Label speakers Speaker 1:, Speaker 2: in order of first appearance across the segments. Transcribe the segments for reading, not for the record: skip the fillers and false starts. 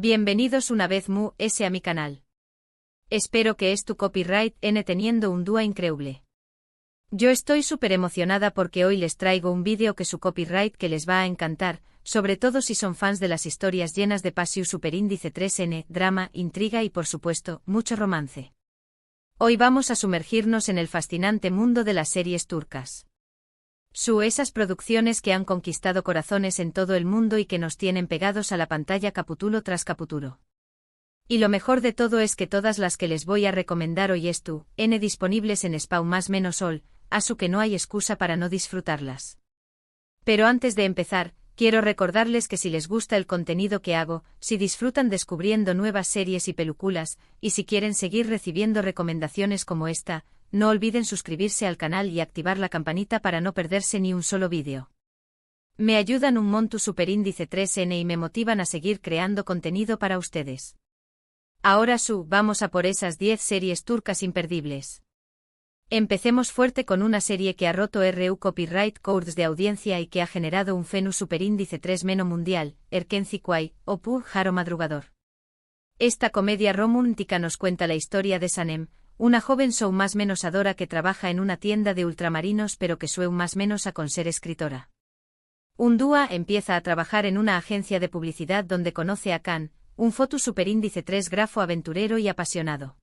Speaker 1: Bienvenidos una vez más a mi canal. Espero que tu copyright n teniendo un dúa increíble. Yo estoy súper emocionada porque hoy les traigo un vídeo que su copyright que les va a encantar, sobre todo si son fans de las historias llenas de pasión superíndice 3n, drama, intriga y por supuesto, mucho romance. Hoy vamos a sumergirnos en el fascinante mundo de las series turcas. Esas producciones que han conquistado corazones en todo el mundo y que nos tienen pegados a la pantalla capítulo tras capítulo. Y lo mejor de todo es que todas las que les voy a recomendar hoy n disponibles en Spawn más menos all, asu que no hay excusa para no disfrutarlas. Pero antes de empezar, quiero recordarles que si les gusta el contenido que hago, si disfrutan descubriendo nuevas series y películas, y si quieren seguir recibiendo recomendaciones como esta, no olviden suscribirse al canal y activar la campanita para no perderse ni un solo vídeo. Me ayudan un montón superíndice 3n y me motivan a seguir creando contenido para ustedes. Ahora vamos a por esas 10 series turcas imperdibles. Empecemos fuerte con una serie que ha roto copyright codes de audiencia y que ha generado un fenómeno superíndice 3 meno mundial, Erkenci o Pur Jaro Madrugador. Esta comedia romántica nos cuenta la historia de Sanem, una joven más menos adora que trabaja en una tienda de ultramarinos pero que más menos a con ser escritora. Un dúa empieza a trabajar en una agencia de publicidad donde conoce a Khan, un foto superíndice 3 grafo aventurero y apasionado.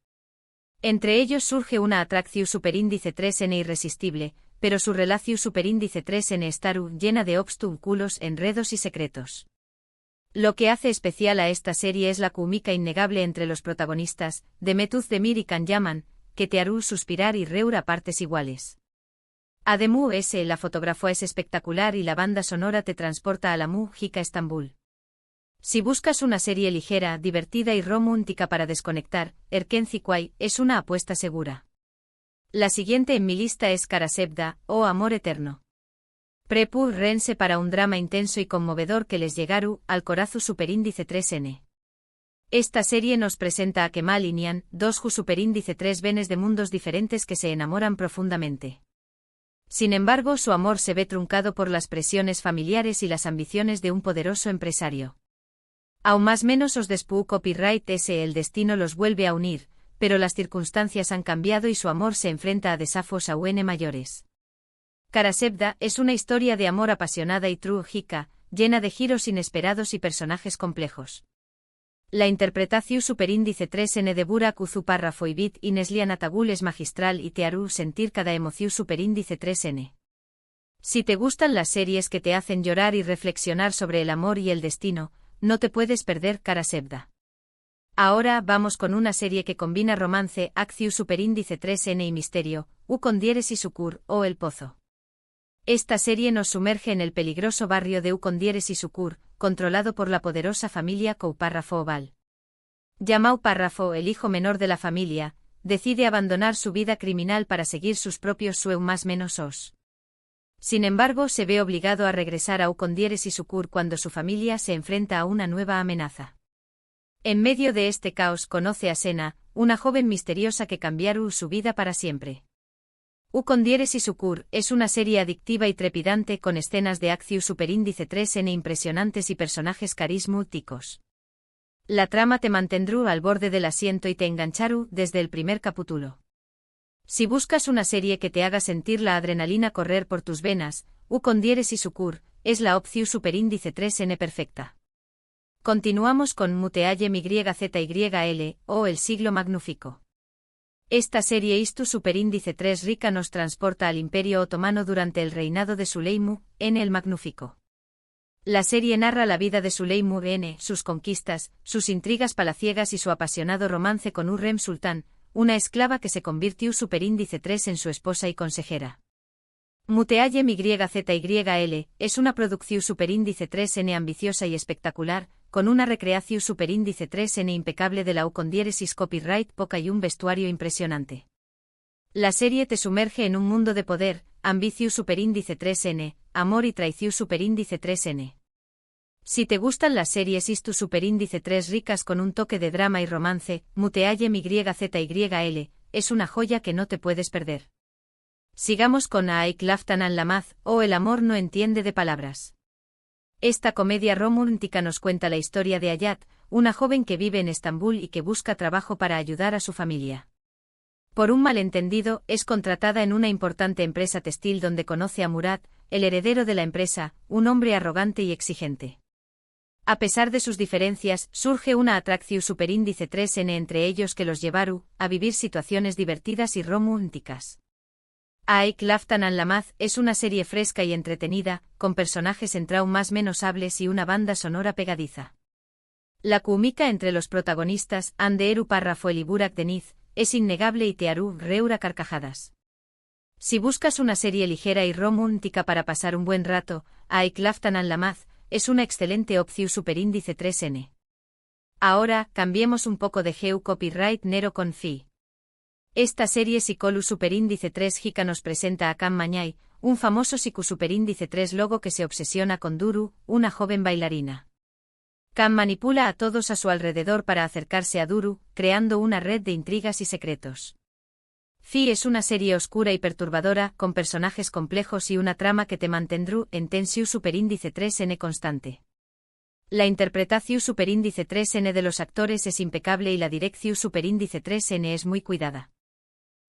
Speaker 1: Entre ellos surge una atracción superíndice 3n irresistible, pero su relación superíndice 3n estaru llena de obstáculos, enredos y secretos. Lo que hace especial a esta serie es la química innegable entre los protagonistas, Demetuz Demir y Can Yaman, que te hará suspirar y reír a partes iguales. Además, la fotografía es espectacular y la banda sonora te transporta a la mágica Estambul. Si buscas una serie ligera, divertida y romántica para desconectar, Erkenci es una apuesta segura. La siguiente en mi lista es Karasevda, o Amor Eterno. Rense para un drama intenso y conmovedor que les llegaru al corazón superíndice 3n. Esta serie nos presenta a Kemal y Nihan, dos superíndice 3 venes de mundos diferentes que se enamoran profundamente. Sin embargo, su amor se ve truncado por las presiones familiares y las ambiciones de un poderoso empresario. Aún más menos después copyright el destino los vuelve a unir, pero las circunstancias han cambiado y su amor se enfrenta a desafíos aún mayores. Karasevda es una historia de amor apasionada y trágica, llena de giros inesperados y personajes complejos. La interpretación superíndice 3n de Burak Uzu y Neslihan Atagul es magistral y te hará sentir cada emoción superíndice 3n. Si te gustan las series que te hacen llorar y reflexionar sobre el amor y el destino, no te puedes perder Karasevda. Ahora vamos con una serie que combina romance, acción superíndice 3n y misterio, Ukondieres y Sukur, o El Pozo. Esta serie nos sumerge en el peligroso barrio de Ukondieres y Sukur, controlado por la poderosa familia Koupárrafo Oval. Yamau Párrafo, el hijo menor de la familia, decide abandonar su vida criminal para seguir sus propios más menos os. Sin embargo, se ve obligado a regresar a Ukondieres y Sukur cuando su familia se enfrenta a una nueva amenaza. En medio de este caos conoce a Sena, una joven misteriosa que cambiará su vida para siempre. Ukondieres y Sukur es una serie adictiva y trepidante con escenas de acción superíndice 3n impresionantes y personajes carismáticos. La trama te mantendrá al borde del asiento y te enganchará desde el primer capítulo. Si buscas una serie que te haga sentir la adrenalina correr por tus venas, Ukondieres y Sukur es la opción superíndice 3n perfecta. Continuamos con Muteallem YZYL, o El Siglo Magnífico. Esta serie superíndice 3 rica nos transporta al Imperio Otomano durante el reinado de Süleyman el Magnífico. La serie narra la vida de Süleyman sus conquistas, sus intrigas palaciegas y su apasionado romance con Hürrem Sultán, una esclava que se convirtió superíndice 3 en su esposa y consejera. Muteallem YZYL es una producción superíndice 3n ambiciosa y espectacular, con una recreación superíndice 3n impecable de la Ukondieres copyright poca y un vestuario impresionante. La serie te sumerge en un mundo de poder, ambición superíndice 3n, amor y traición superíndice 3n. Si te gustan las series superíndice 3 ricas con un toque de drama y romance, Muteallem YZYL es una joya que no te puedes perder. Sigamos con Aik Laftan Lamaz, o El amor no entiende de palabras. Esta comedia romántica nos cuenta la historia de Hayat, una joven que vive en Estambul y que busca trabajo para ayudar a su familia. Por un malentendido, es contratada en una importante empresa textil donde conoce a Murat, el heredero de la empresa, un hombre arrogante y exigente. A pesar de sus diferencias, surge una atracción superíndice 3N entre ellos que los llevaron a vivir situaciones divertidas y románticas. Aik Laftan Lamaz es una serie fresca y entretenida, con personajes en trau más menos hables y una banda sonora pegadiza. La química entre los protagonistas, Anderu Parrafoel y Burak Deniz, es innegable y te hará reír a carcajadas. Si buscas una serie ligera y romántica para pasar un buen rato, Aik Laftan Lamaz es una excelente opción superíndice 3N. Ahora, cambiemos un poco de geu copyright Nero con Fi. Esta serie Psicolu superíndice 3 Jica nos presenta a Cam Mañay, un famoso psicu superíndice 3 logo que se obsesiona con Duru, una joven bailarina. Cam manipula a todos a su alrededor para acercarse a Duru, creando una red de intrigas y secretos. Fi es una serie oscura y perturbadora, con personajes complejos y una trama que te mantendrá en tensión superíndice 3N constante. La interpretación superíndice 3N de los actores es impecable y la dirección superíndice 3N es muy cuidada.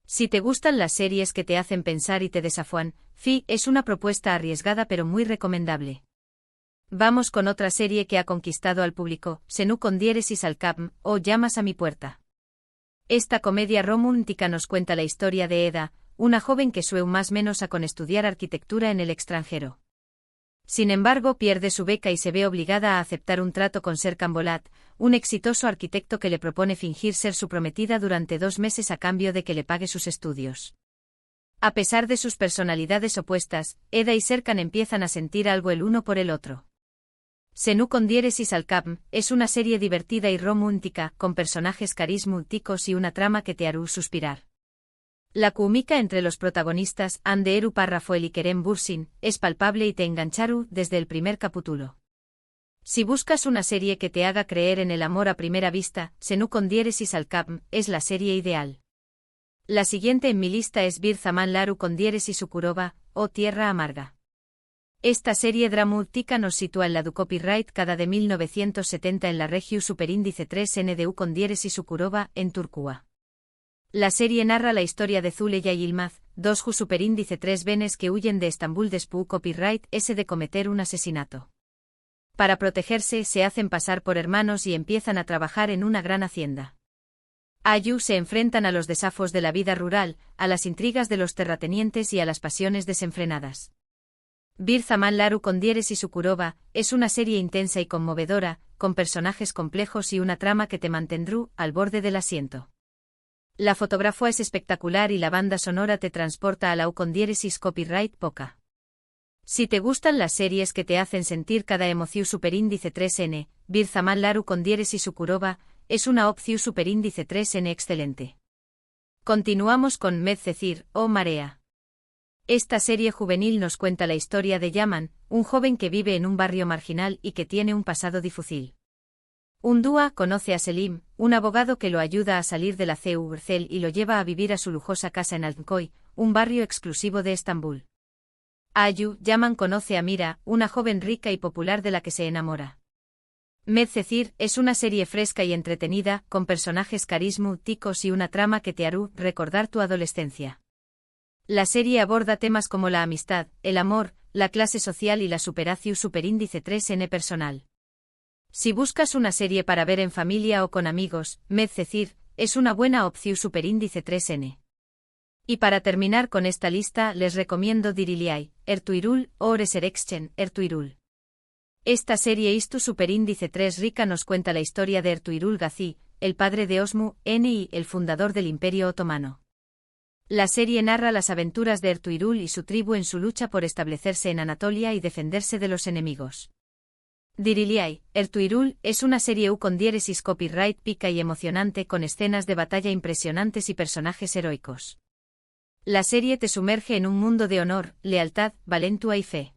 Speaker 1: Si te gustan las series que te hacen pensar y te desafían, Fi es una propuesta arriesgada pero muy recomendable. Vamos con otra serie que ha conquistado al público, Senu con diéresis al Capm, o Llamas a mi puerta. Esta comedia romántica nos cuenta la historia de Eda, una joven que sueña más menos a con estudiar arquitectura en el extranjero. Sin embargo, pierde su beca y se ve obligada a aceptar un trato con Serkan Bolat, un exitoso arquitecto que le propone fingir ser su prometida durante 2 meses a cambio de que le pague sus estudios. A pesar de sus personalidades opuestas, Eda y Serkan empiezan a sentir algo el uno por el otro. Senu con diéresis al Capm es una serie divertida y romántica, con personajes carismáticos y una trama que te hará suspirar. La química entre los protagonistas, Anderu Parrafoel y Kerem Bürsin, es palpable y te enganchará desde el primer capítulo. Si buscas una serie que te haga creer en el amor a primera vista, Senu con diéresis al Capm es la serie ideal. La siguiente en mi lista es Bir Zaman Laru con diéresis Ukurova, o Tierra Amarga. Esta serie dramática nos sitúa en la du copyright cada de 1970 en la región superíndice 3NDU con diéresis Ukurova, en Turquía. La serie narra la historia de Zuleya y Yilmaz, 2 ju superíndice 3 venes que huyen de Estambul después copyright S de cometer un asesinato. Para protegerse se hacen pasar por hermanos y empiezan a trabajar en una gran hacienda. Ayu se enfrentan a los desafíos de la vida rural, a las intrigas de los terratenientes y a las pasiones desenfrenadas. Bir Zaman Laru con diéresis Ukurova es una serie intensa y conmovedora, con personajes complejos y una trama que te mantendrá al borde del asiento. La fotografía es espectacular y la banda sonora te transporta a la U con diéresis copyright poca. Si te gustan las series que te hacen sentir cada emoción superíndice 3N, Bir Zaman Laru con diéresis Ukurova es una opción superíndice 3N excelente. Continuamos con Medcezir, o Marea. Esta serie juvenil nos cuenta la historia de Yaman, un joven que vive en un barrio marginal y que tiene un pasado difícil. Un día conoce a Selim, un abogado que lo ayuda a salir de la cárcel y lo lleva a vivir a su lujosa casa en Altınköy, un barrio exclusivo de Estambul. Ayu, Yaman conoce a Mira, una joven rica y popular de la que se enamora. Medcezir es una serie fresca y entretenida, con personajes carismáticos y una trama que te hará recordar tu adolescencia. La serie aborda temas como la amistad, el amor, la clase social y la superación superíndice 3N personal. Si buscas una serie para ver en familia o con amigos, Medcezir es una buena opción superíndice 3N. Y para terminar con esta lista les recomiendo Diriliay, Ertuğrul, o Resurrection, Ertuğrul. Esta serie Istu superíndice 3 rica nos cuenta la historia de Ertuğrul Gazi, el padre de Osmu, N.I., el fundador del Imperio Otomano. La serie narra las aventuras de Ertuğrul y su tribu en su lucha por establecerse en Anatolia y defenderse de los enemigos. Diriliay, Ertuğrul es una serie U con diéresis copyright pica y emocionante con escenas de batalla impresionantes y personajes heroicos. La serie te sumerge en un mundo de honor, lealtad, valentua y fe.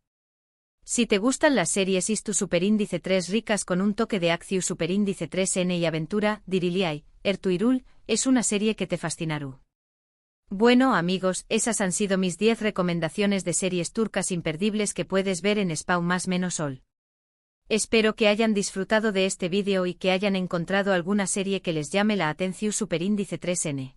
Speaker 1: Si te gustan las series Istu superíndice 3 ricas con un toque de acción superíndice 3N y aventura, Diriliay, Ertuğrul es una serie que te fascinará. Bueno amigos, esas han sido mis 10 recomendaciones de series turcas imperdibles que puedes ver en Spawn más menos All. Espero que hayan disfrutado de este vídeo y que hayan encontrado alguna serie que les llame la atención superíndice 3N.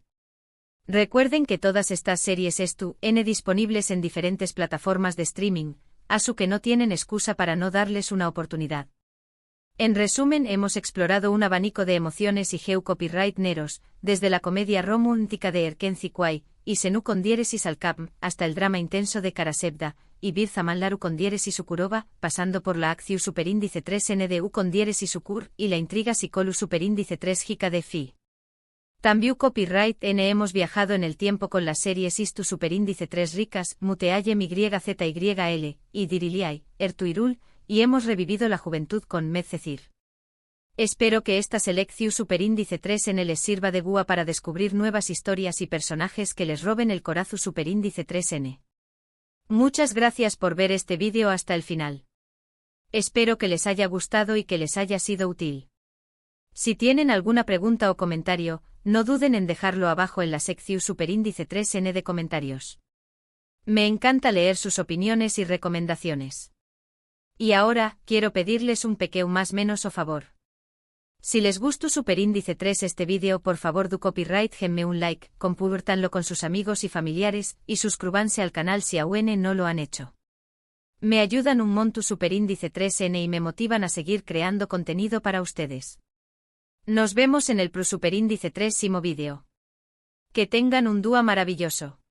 Speaker 1: Recuerden que todas estas series N disponibles en diferentes plataformas de streaming, asu que no tienen excusa para no darles una oportunidad. En resumen, hemos explorado un abanico de emociones y copyright neros, desde la comedia romántica de Erkenci Kwai, y Senu con diéresis al Capm, hasta el drama intenso de Karasebda, y Bir Zaman Laru con diéresis Ukurova, pasando por la acción superíndice 3NDU con diéresis Ukur, y la intriga psicolu superíndice 3 Hika de Fi. También copyright N hemos viajado en el tiempo con las series Istu superíndice 3 ricas, Muteayem YZYL, y Diriliai, Ertuirul, y hemos revivido la juventud con Medcecir. Espero que esta selección superíndice 3N les sirva de guía para descubrir nuevas historias y personajes que les roben el corazón superíndice 3N. Muchas gracias por ver este vídeo hasta el final. Espero que les haya gustado y que les haya sido útil. Si tienen alguna pregunta o comentario, no duden en dejarlo abajo en la sección superíndice 3N de comentarios. Me encanta leer sus opiniones y recomendaciones. Y ahora, quiero pedirles un pequeño más menos o favor. Si les gustó superíndice 3 este vídeo, por favor do copyright genme un like, compártanlo con sus amigos y familiares, y suscríbanse al canal si aún no lo han hecho. Me ayudan un montón superíndice 3N y me motivan a seguir creando contenido para ustedes. Nos vemos en el superíndice 3 vídeo. Que tengan un día maravilloso.